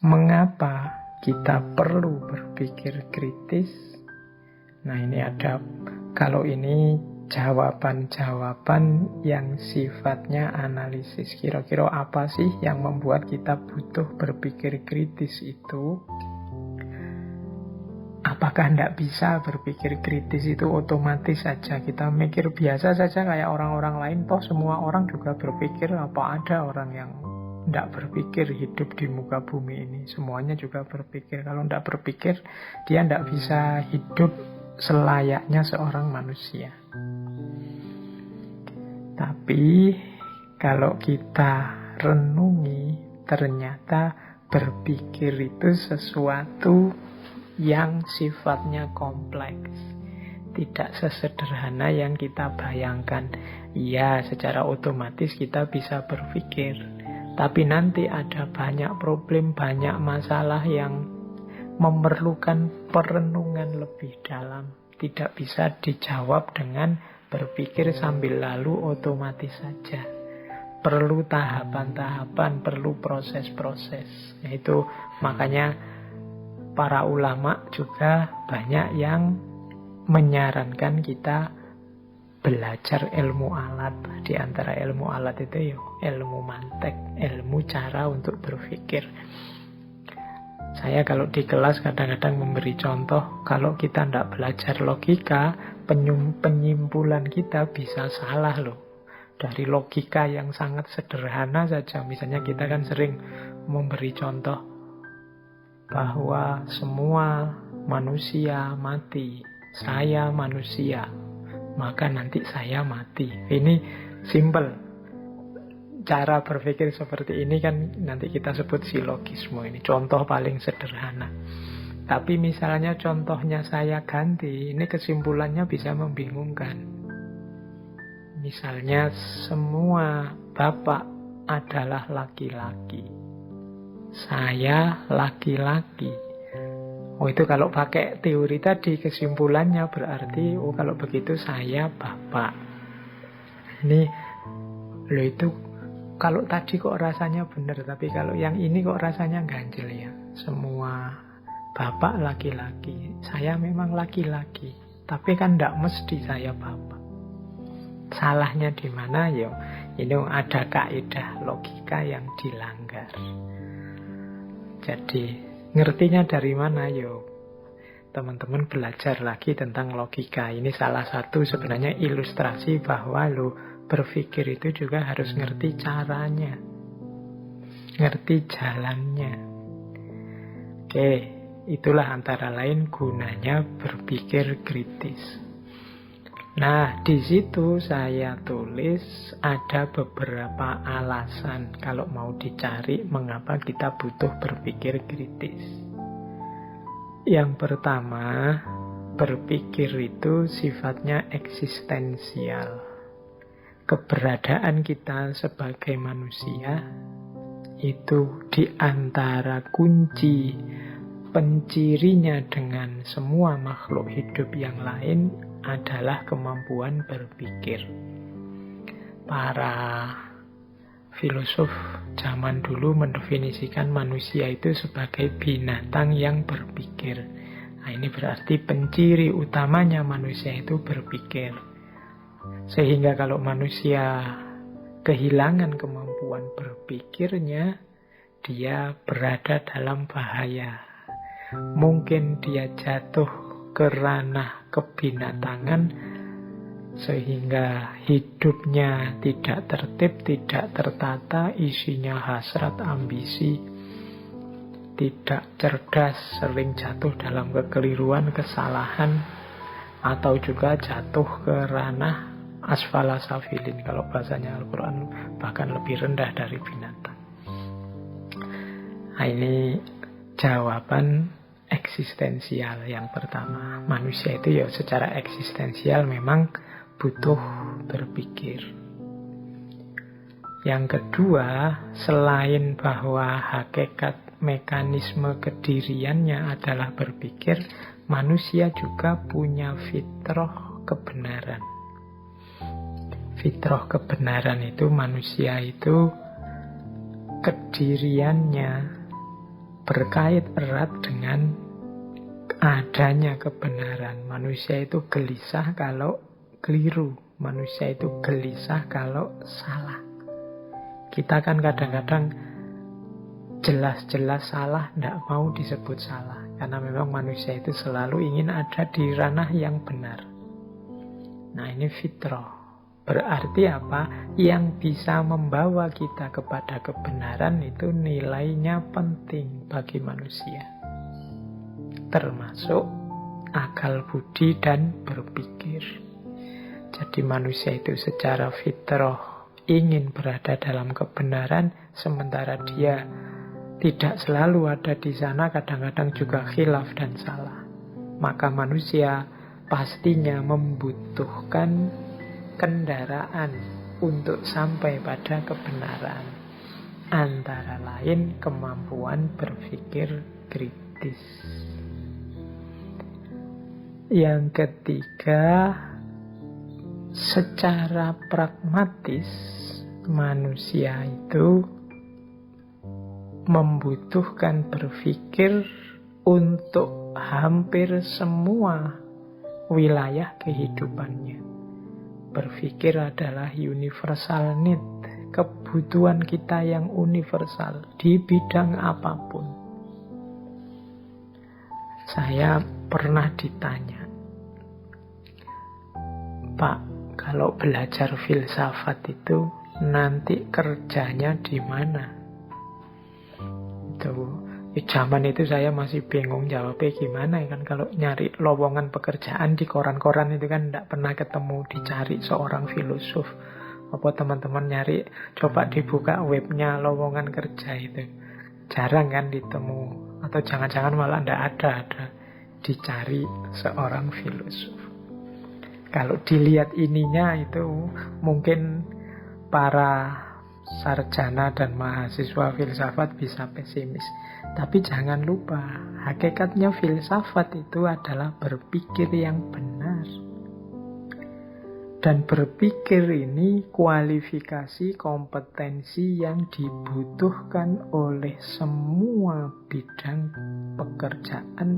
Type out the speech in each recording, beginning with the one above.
Mengapa kita perlu berpikir kritis? Nah, ini ada, kalau ini jawaban-jawaban yang sifatnya analisis. Kira-kira apa sih yang membuat kita butuh berpikir kritis itu? Apakah tidak bisa berpikir kritis itu otomatis saja? Kita mikir biasa saja kayak orang-orang lain. Toh semua orang juga berpikir. Apa ada orang yang tidak berpikir hidup di muka bumi ini? Semuanya juga berpikir. Kalau tidak berpikir, dia tidak bisa hidup selayaknya seorang manusia. Tapi kalau kita renungi, ternyata berpikir itu sesuatu yang sifatnya kompleks. Tidak sesederhana yang kita bayangkan. Iya, secara otomatis kita bisa berpikir. Tapi nanti ada banyak problem, banyak masalah yang memerlukan perenungan lebih dalam. Tidak bisa dijawab dengan berpikir sambil lalu otomatis saja. Perlu tahapan-tahapan, perlu proses-proses. Itu makanya para ulama juga banyak yang menyarankan kita belajar ilmu alat. Di antara ilmu alat itu ilmu mantek, ilmu cara untuk berpikir. Saya kalau di kelas kadang-kadang memberi contoh, kalau kita tidak belajar logika, penyimpulan kita bisa salah loh. Dari logika yang sangat sederhana saja, misalnya kita kan sering memberi contoh bahwa semua manusia mati, saya manusia, maka nanti saya mati. Ini simple. Cara berpikir seperti ini kan nanti kita sebut silogisme. Ini contoh paling sederhana. Tapi misalnya contohnya saya ganti, ini kesimpulannya bisa membingungkan. Misalnya semua bapak adalah laki-laki, saya laki-laki. Itu kalau pakai teori tadi kesimpulannya berarti kalau begitu saya bapak. Ini loh, itu kalau tadi kok rasanya benar, tapi kalau yang ini kok rasanya ganjel ya. Semua bapak laki-laki, saya memang laki-laki, tapi kan tidak mesti saya bapak. Salahnya di mana ya? Ini ada kaidah logika yang dilanggar. Jadi ngertinya dari mana yo? Teman-teman belajar lagi tentang logika. Ini salah satu sebenarnya ilustrasi bahwa berpikir itu juga harus ngerti caranya, ngerti jalannya. Oke, itulah antara lain gunanya berpikir kritis. Nah, di situ saya tulis ada beberapa alasan kalau mau dicari mengapa kita butuh berpikir kritis. Yang pertama, berpikir itu sifatnya eksistensial. Keberadaan kita sebagai manusia itu di antara kunci pencirinya dengan semua makhluk hidup yang lain adalah kemampuan berpikir. Para filosof zaman dulu mendefinisikan manusia itu sebagai binatang yang berpikir. Nah, ini berarti penciri utamanya manusia itu berpikir. Sehingga kalau manusia kehilangan kemampuan berpikirnya, dia berada dalam bahaya. Mungkin dia jatuh ke ranah kebinatangan sehingga hidupnya tidak tertib, tidak tertata, isinya hasrat, ambisi, tidak cerdas, sering jatuh dalam kekeliruan, kesalahan, atau juga jatuh ke ranah asfala safilin. Kalau bahasanya Al-Quran bahkan lebih rendah dari binatang. Nah, ini jawaban eksistensial yang pertama. Manusia itu ya secara eksistensial memang butuh berpikir. Yang kedua, selain bahwa hakikat mekanisme kediriannya adalah berpikir, manusia juga punya fitrah kebenaran. Fitrah kebenaran itu manusia itu kediriannya berkait erat dengan adanya kebenaran. Manusia itu gelisah kalau keliru. Manusia itu gelisah kalau salah. Kita kan kadang-kadang jelas-jelas salah, tidak mau disebut salah. Karena memang manusia itu selalu ingin ada di ranah yang benar. Nah, ini fitrah. Berarti apa? Yang bisa membawa kita kepada kebenaran itu nilainya penting bagi manusia. Termasuk akal budi dan berpikir. Jadi manusia itu secara fitrah ingin berada dalam kebenaran, sementara dia tidak selalu ada di sana, kadang-kadang juga khilaf dan salah. Maka manusia pastinya membutuhkan kendaraan untuk sampai pada kebenaran. Antara lain kemampuan berpikir kritis. Yang ketiga, secara pragmatis manusia itu membutuhkan berpikir untuk hampir semua wilayah kehidupannya. Berpikir adalah universal need, kebutuhan kita yang universal di bidang apapun. Saya pernah ditanya, Pak, kalau belajar filsafat itu nanti kerjanya di mana? Zaman itu saya masih bingung jawabnya gimana ya kan. Kalau nyari lowongan pekerjaan di koran-koran itu kan tidak pernah ketemu dicari seorang filosof. Apa teman-teman nyari, coba dibuka webnya lowongan kerja itu, jarang kan ditemu. Atau jangan-jangan malah tidak ada dicari seorang filosof. Kalau dilihat ininya itu mungkin para sarjana dan mahasiswa filsafat bisa pesimis. Tapi jangan lupa, hakikatnya filsafat itu adalah berpikir yang benar. Dan berpikir ini kualifikasi kompetensi yang dibutuhkan oleh semua bidang pekerjaan,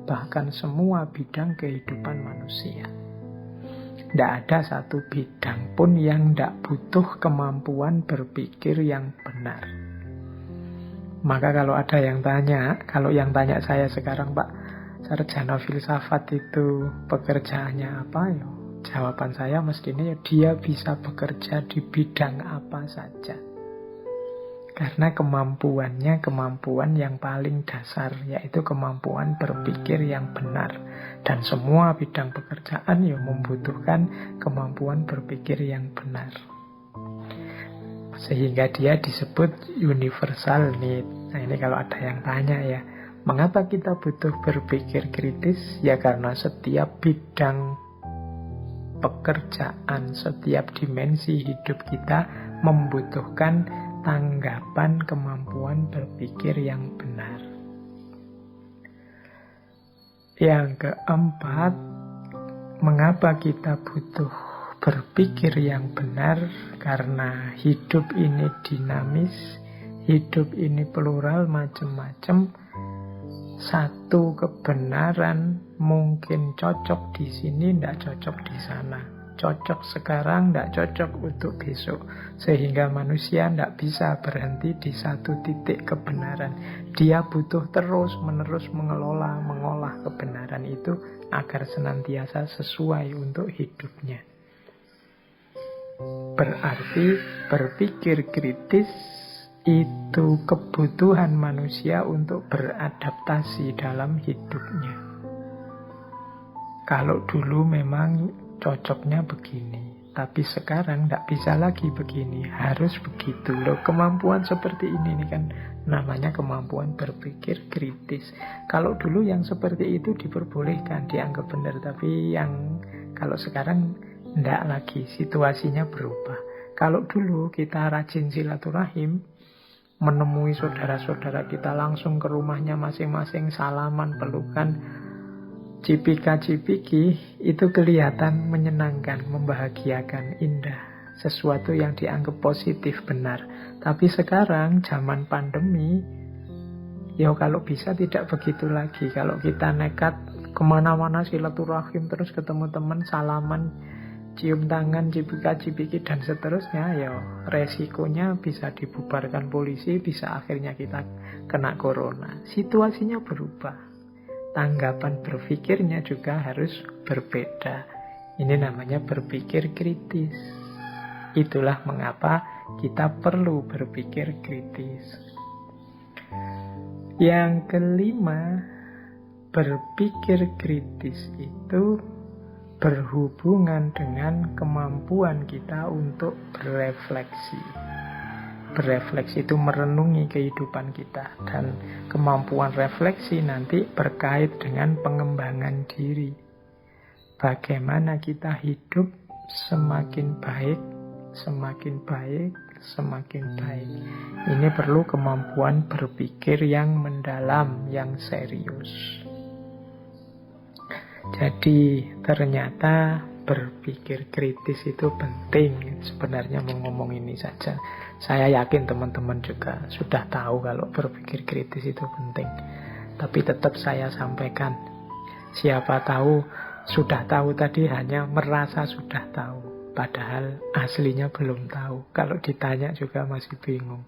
bahkan semua bidang kehidupan manusia. Tidak ada satu bidang pun yang tidak butuh kemampuan berpikir yang benar. Maka kalau ada yang tanya, kalau yang tanya saya sekarang, Pak, sarjana filsafat itu pekerjaannya apa? Ya, jawaban saya mestinya dia bisa bekerja di bidang apa saja. Karena kemampuannya kemampuan yang paling dasar, yaitu kemampuan berpikir yang benar. Dan semua bidang pekerjaan yang membutuhkan kemampuan berpikir yang benar. Sehingga dia disebut universal need. Nah, ini kalau ada yang tanya ya, mengapa kita butuh berpikir kritis? Ya karena setiap bidang pekerjaan, setiap dimensi hidup kita membutuhkan tanggapan kemampuan berpikir yang benar. Yang keempat, mengapa kita butuh berpikir yang benar? Karena hidup ini dinamis, hidup ini plural, macam-macam. Satu kebenaran mungkin cocok di sini, tidak cocok di sana. Cocok sekarang, tidak cocok untuk besok. Sehingga manusia tidak bisa berhenti di satu titik kebenaran. Dia butuh terus-menerus mengolah kebenaran itu agar senantiasa sesuai untuk hidupnya. Berarti berpikir kritis itu kebutuhan manusia untuk beradaptasi dalam hidupnya. Kalau dulu memang cocoknya begini, tapi sekarang tidak bisa lagi begini, harus begitu loh. Kemampuan seperti ini kan namanya kemampuan berpikir kritis. Kalau dulu yang seperti itu diperbolehkan, dianggap benar, tapi yang kalau sekarang tidak lagi, situasinya berubah. Kalau dulu kita rajin silaturahim, menemui saudara-saudara kita langsung ke rumahnya masing-masing, salaman, pelukan, cipika-cipiki, itu kelihatan menyenangkan, membahagiakan, indah, sesuatu yang dianggap positif, benar. Tapi sekarang zaman pandemi, Ya kalau bisa tidak begitu lagi. Kalau kita nekat kemana-mana silaturahim terus ketemu teman, salaman, cium tangan, cipika-cipiki dan seterusnya, ya resikonya bisa dibubarkan polisi, bisa akhirnya kita kena corona. Situasinya berubah. Tanggapan berpikirnya juga harus berbeda. Ini namanya berpikir kritis. Itulah mengapa kita perlu berpikir kritis. Yang kelima, berpikir kritis itu berhubungan dengan kemampuan kita untuk berefleksi. Berefleksi itu merenungi kehidupan kita, dan kemampuan refleksi nanti berkait dengan pengembangan diri. Bagaimana kita hidup semakin baik, semakin baik, semakin baik. Ini perlu kemampuan berpikir yang mendalam, yang serius. Jadi ternyata berpikir kritis itu penting. Sebenarnya mau ngomong ini saja, saya yakin teman-teman juga sudah tahu kalau berpikir kritis itu penting. Tapi tetap saya sampaikan, siapa tahu sudah tahu tadi hanya merasa sudah tahu, padahal aslinya belum tahu. Kalau ditanya juga masih bingung.